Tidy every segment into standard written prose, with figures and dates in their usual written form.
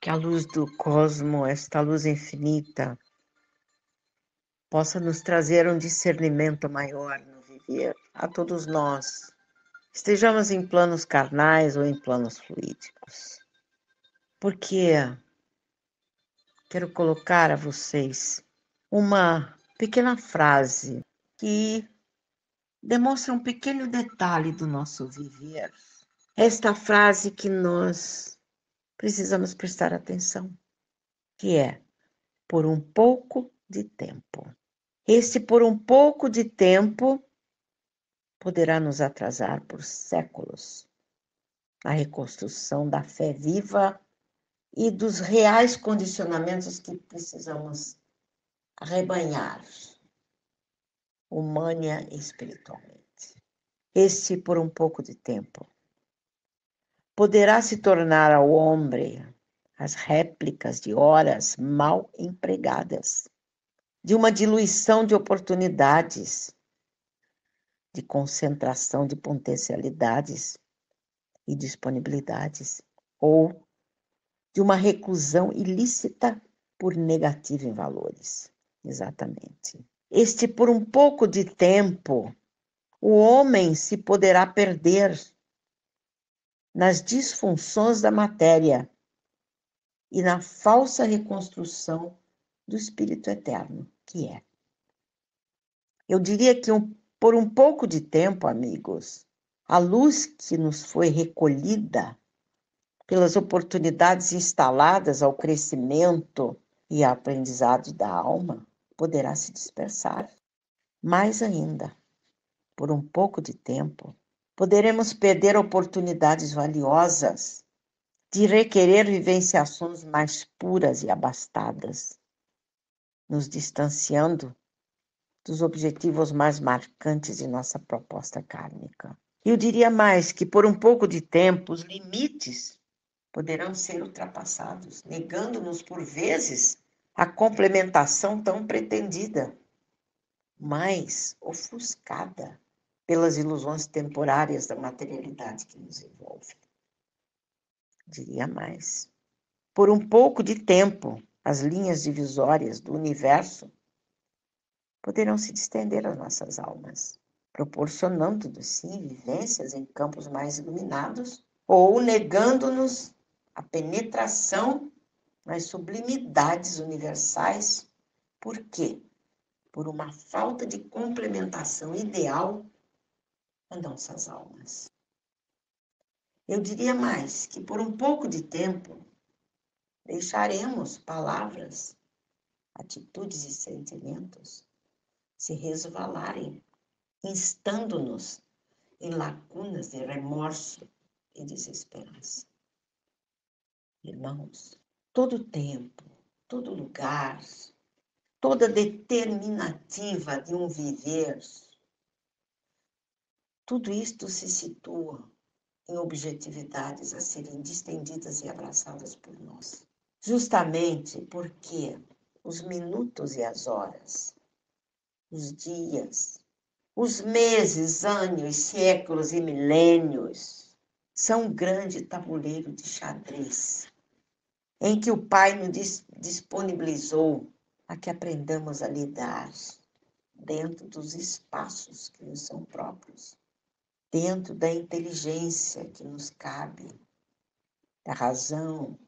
Que a luz do cosmo, esta luz infinita, possa nos trazer um discernimento maior no viver a todos nós, estejamos em planos carnais ou em planos fluídicos. Porque quero colocar a vocês uma pequena frase que demonstra um pequeno detalhe do nosso viver. Esta frase que nós precisamos prestar atenção, que é por um pouco de tempo. Este por um pouco de tempo poderá nos atrasar por séculos na reconstrução da fé viva e dos reais condicionamentos que precisamos arrebanhar, humana e espiritualmente. Este por um pouco de tempo poderá se tornar ao homem as réplicas de horas mal empregadas, de uma diluição de oportunidades, de concentração de potencialidades e disponibilidades, ou de uma reclusão ilícita por negativo em valores. Exatamente. Este por um pouco de tempo, o homem se poderá perder nas disfunções da matéria e na falsa reconstrução do espírito eterno, que é. Eu diria que por um pouco de tempo, amigos, a luz que nos foi recolhida pelas oportunidades instaladas ao crescimento e aprendizado da alma, poderá se dispersar. Mais ainda, por um pouco de tempo, poderemos perder oportunidades valiosas de requerer vivenciações mais puras e abastadas, nos distanciando dos objetivos mais marcantes de nossa proposta kármica. Eu diria mais que, por um pouco de tempo, os limites poderão ser ultrapassados, negando-nos, por vezes, a complementação tão pretendida, mas ofuscada pelas ilusões temporárias da materialidade que nos envolve. Diria mais. Por um pouco de tempo, as linhas divisórias do universo poderão se distender às nossas almas, proporcionando-nos, sim, vivências em campos mais iluminados ou negando-nos a penetração nas sublimidades universais. Por quê? Por uma falta de complementação ideal a nossas almas. Eu diria mais que por um pouco de tempo deixaremos palavras, atitudes e sentimentos se resvalarem, instando-nos em lacunas de remorso e desesperança. Irmãos, todo tempo, todo lugar, toda determinativa de um viver, tudo isto se situa em objetividades a serem distendidas e abraçadas por nós. Justamente porque os minutos e as horas, os dias, os meses, anos, séculos e milênios são um grande tabuleiro de xadrez em que o Pai nos disponibilizou a que aprendamos a lidar dentro dos espaços que nos são próprios, dentro da inteligência que nos cabe, da razão,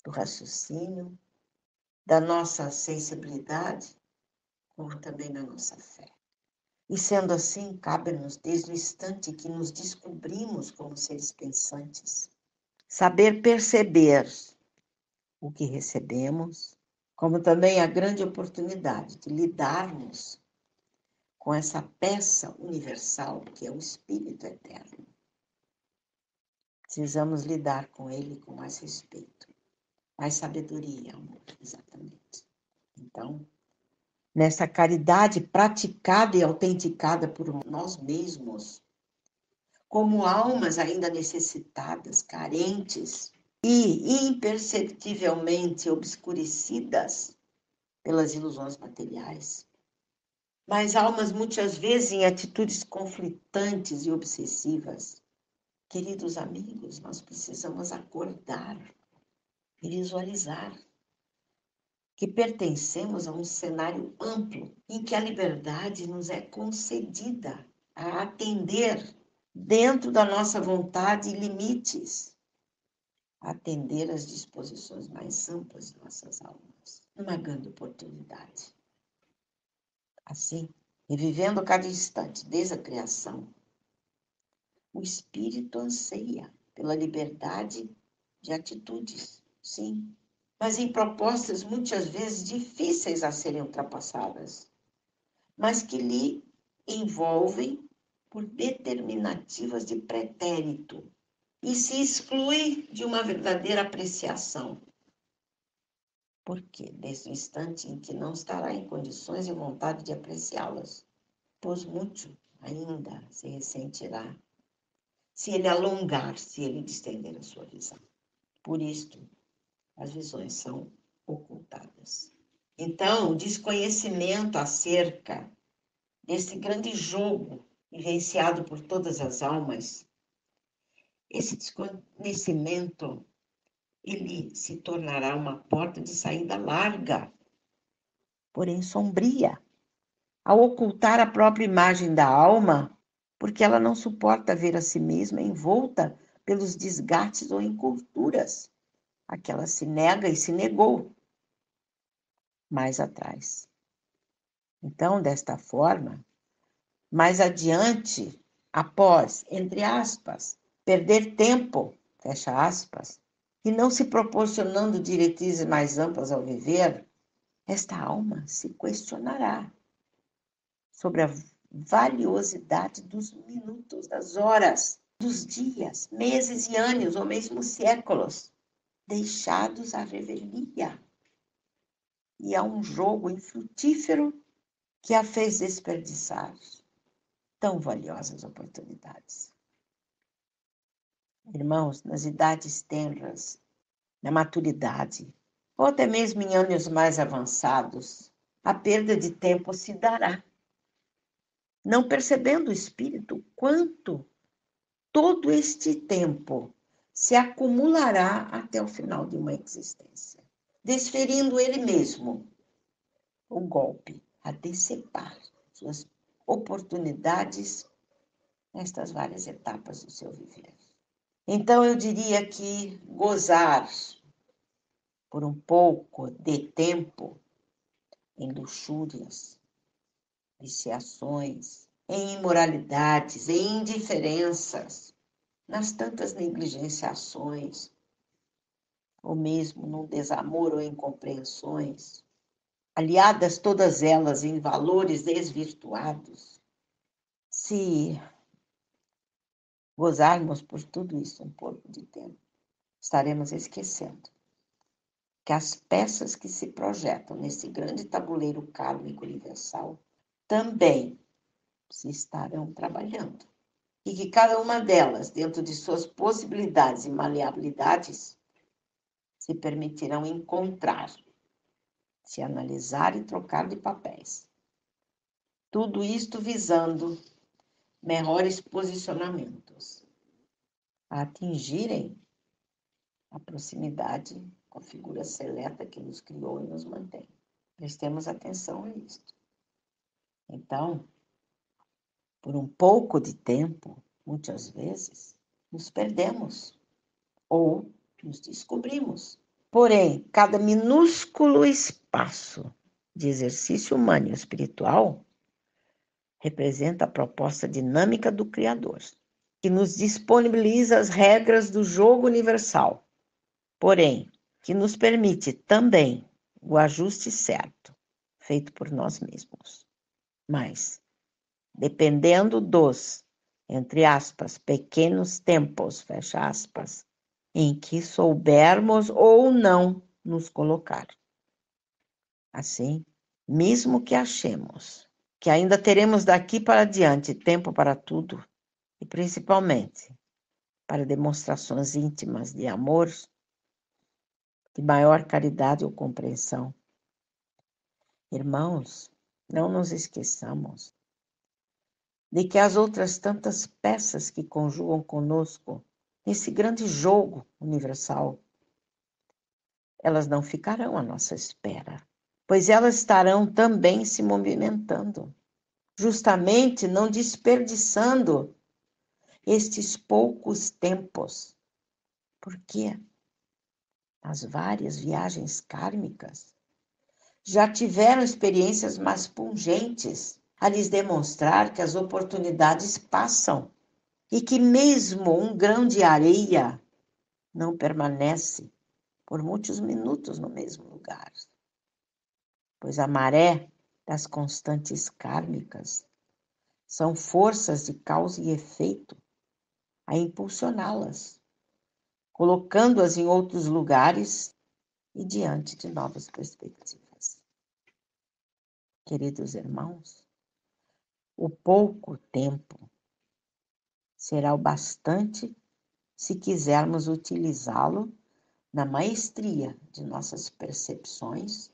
do raciocínio, da nossa sensibilidade, como também da nossa fé. E sendo assim, cabe-nos, desde o instante que nos descobrimos como seres pensantes, saber perceber o que recebemos, como também a grande oportunidade de lidarmos com essa peça universal que é o Espírito Eterno. Precisamos lidar com ele com mais respeito, mais sabedoria e amor, exatamente. Então, nessa caridade praticada e autenticada por nós mesmos, como almas ainda necessitadas, carentes e imperceptivelmente obscurecidas pelas ilusões materiais, mas almas muitas vezes em atitudes conflitantes e obsessivas. Queridos amigos, nós precisamos acordar e visualizar que pertencemos a um cenário amplo em que a liberdade nos é concedida a atender dentro da nossa vontade e limites, atender às disposições mais amplas de nossas almas, numa grande oportunidade. Assim, e vivendo cada instante desde a criação, o espírito anseia pela liberdade de atitudes, sim, mas em propostas muitas vezes difíceis a serem ultrapassadas, mas que lhe envolvem por determinativas de pretérito e se exclui de uma verdadeira apreciação. Porque desde o instante em que não estará em condições e vontade de apreciá-las, pois muito ainda se ressentirá se ele alongar, se ele distender a sua visão. Por isto, as visões são ocultadas. Então, o desconhecimento acerca desse grande jogo vivenciado por todas as almas, esse desconhecimento, ele se tornará uma porta de saída larga, porém sombria, ao ocultar a própria imagem da alma, porque ela não suporta ver a si mesma envolta pelos desgastes ou encurturas a que ela se nega e se negou mais atrás. Então, desta forma, mais adiante, após, entre aspas, perder tempo, fecha aspas, e não se proporcionando diretrizes mais amplas ao viver, esta alma se questionará sobre a valiosidade dos minutos, das horas, dos dias, meses e anos, ou mesmo séculos, deixados à revelia e a um jogo infrutífero que a fez desperdiçar tão valiosas oportunidades. Irmãos, nas idades tenras, na maturidade, ou até mesmo em anos mais avançados, a perda de tempo se dará, não percebendo o espírito quanto todo este tempo se acumulará até o final de uma existência, desferindo ele mesmo o golpe a decepar suas oportunidades nestas várias etapas do seu viver. Então, eu diria que gozar por um pouco de tempo em luxúrias, viciações, em imoralidades, em indiferenças, nas tantas negligenciações, ou mesmo no desamor ou incompreensões, aliadas todas elas em valores desvirtuados, se gozarmos por tudo isso um pouco de tempo, estaremos esquecendo que as peças que se projetam nesse grande tabuleiro kármico universal também se estarão trabalhando. E que cada uma delas, dentro de suas possibilidades e maleabilidades, se permitirão encontrar, se analisar e trocar de papéis. Tudo isto visando melhores posicionamentos, a atingirem a proximidade com a figura seleta que nos criou e nos mantém. Prestemos atenção a isto. Então, por um pouco de tempo, muitas vezes, nos perdemos ou nos descobrimos. Porém, cada minúsculo espaço de exercício humano e espiritual representa a proposta dinâmica do Criador, que nos disponibiliza as regras do jogo universal, porém, que nos permite também o ajuste certo, feito por nós mesmos. Mas, dependendo dos, entre aspas, pequenos tempos, fecha aspas, em que soubermos ou não nos colocar. Assim, mesmo que achemos que ainda teremos daqui para diante tempo para tudo, e principalmente para demonstrações íntimas de amor, de maior caridade ou compreensão. Irmãos, não nos esqueçamos de que as outras tantas peças que conjugam conosco nesse grande jogo universal elas não ficarão à nossa espera, pois elas estarão também se movimentando, justamente não desperdiçando estes poucos tempos, porque as várias viagens kármicas já tiveram experiências mais pungentes a lhes demonstrar que as oportunidades passam e que mesmo um grão de areia não permanece por muitos minutos no mesmo lugar, pois a maré das constantes kármicas são forças de causa e efeito a impulsioná-las, colocando-as em outros lugares e diante de novas perspectivas. Queridos irmãos, o pouco tempo será o bastante se quisermos utilizá-lo na maestria de nossas percepções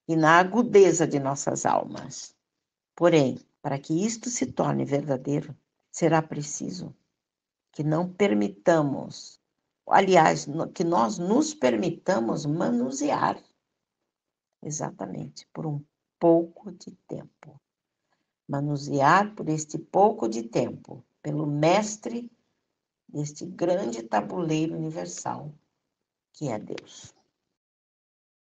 e na agudeza de nossas almas. Porém, para que isto se torne verdadeiro, será preciso que não permitamos, aliás, que nós nos permitamos manusear, exatamente, por um pouco de tempo. Manusear por este pouco de tempo, pelo mestre deste grande tabuleiro universal, que é Deus.